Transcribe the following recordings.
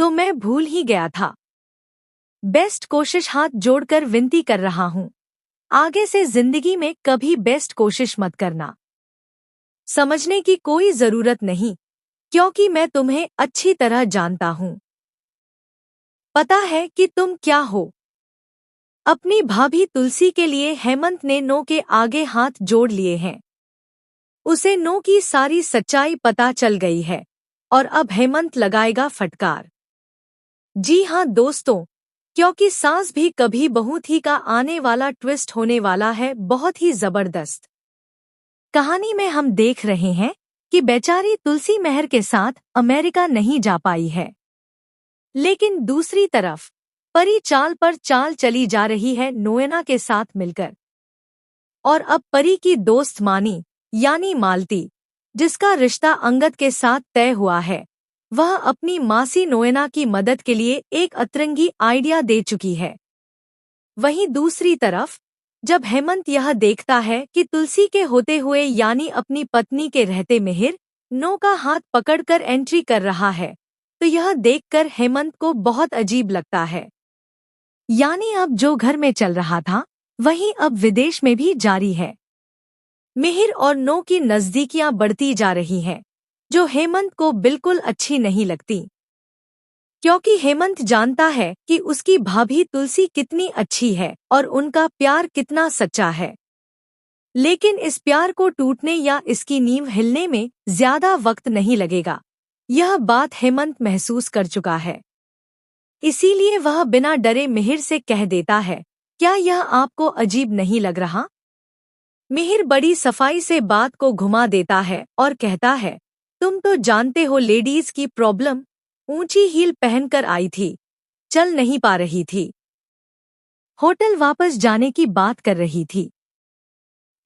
तो मैं भूल ही गया था। बेस्ट कोशिश हाथ जोड़कर विनती कर रहा हूँ। आगे से जिंदगी में कभी बेस्ट कोशिश मत करना। समझने की कोई जरूरत नहीं, क्योंकि मैं तुम्हें अच्छी तरह जानता हूँ। पता है कि तुम क्या हो। अपनी भाभी तुलसी के लिए हेमंत ने नो के आगे हाथ जोड़ लिए हैं। उसे नो की सारी सच्चाई पता चल गई है और अब हेमंत लगाएगा फटकार। जी हाँ दोस्तों, क्योंकि सास भी कभी बहू थी का आने वाला ट्विस्ट होने वाला है बहुत ही जबरदस्त। कहानी में हम देख रहे हैं कि बेचारी तुलसी मेहर के साथ अमेरिका नहीं जा पाई है, लेकिन दूसरी तरफ परी चाल पर चाल चली जा रही है नोएना के साथ मिलकर। और अब परी की दोस्त मानी यानी मालती, जिसका रिश्ता अंगद के साथ तय हुआ है, वह अपनी मासी नोएना की मदद के लिए एक अतरंगी आइडिया दे चुकी है। वहीं दूसरी तरफ जब हेमंत यह देखता है कि तुलसी के होते हुए यानी अपनी पत्नी के रहते मिहिर नो का हाथ पकड़कर एंट्री कर रहा है, तो यह देखकर हेमंत को बहुत अजीब लगता है। यानी अब जो घर में चल रहा था वही अब विदेश में भी जारी है। मिहिर और नो की नजदीकियां बढ़ती जा रही हैं, जो हेमंत को बिल्कुल अच्छी नहीं लगती, क्योंकि हेमंत जानता है कि उसकी भाभी तुलसी कितनी अच्छी है और उनका प्यार कितना सच्चा है। लेकिन इस प्यार को टूटने या इसकी नींव हिलने में ज्यादा वक्त नहीं लगेगा। यह बात हेमंत महसूस कर चुका है। इसीलिए वह बिना डरे मिहिर से कह देता है, क्या यह आपको अजीब नहीं लग रहा? मिहिर बड़ी सफाई से बात को घुमा देता है और कहता है, तुम तो जानते हो लेडीज की प्रॉब्लम। ऊंची हील पहनकर आई थी, चल नहीं पा रही थी, होटल वापस जाने की बात कर रही थी।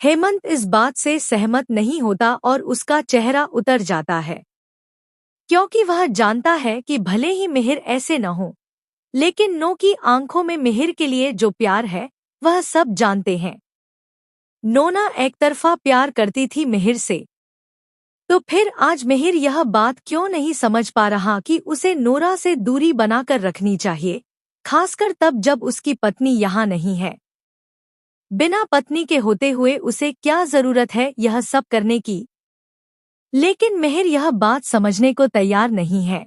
हेमंत इस बात से सहमत नहीं होता और उसका चेहरा उतर जाता है, क्योंकि वह जानता है कि भले ही मिहिर ऐसे न हो, लेकिन नो की आंखों में मिहिर के लिए जो प्यार है वह सब जानते हैं। नोना एकतरफा प्यार करती थी मिहिर से, तो फिर आज मिहिर यह बात क्यों नहीं समझ पा रहा कि उसे नोरा से दूरी बनाकर रखनी चाहिए, खासकर तब जब उसकी पत्नी यहाँ नहीं है। बिना पत्नी के होते हुए उसे क्या जरूरत है यह सब करने की? लेकिन मिहिर यह बात समझने को तैयार नहीं है।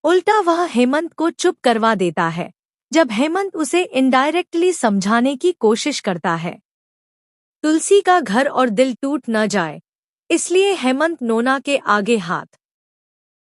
उल्टा वह हेमंत को चुप करवा देता है जब हेमंत उसे इनडायरेक्टली समझाने की कोशिश करता है। तुलसी का घर और दिल टूट न जाए, इसलिए हेमंत नोना के आगे हाथ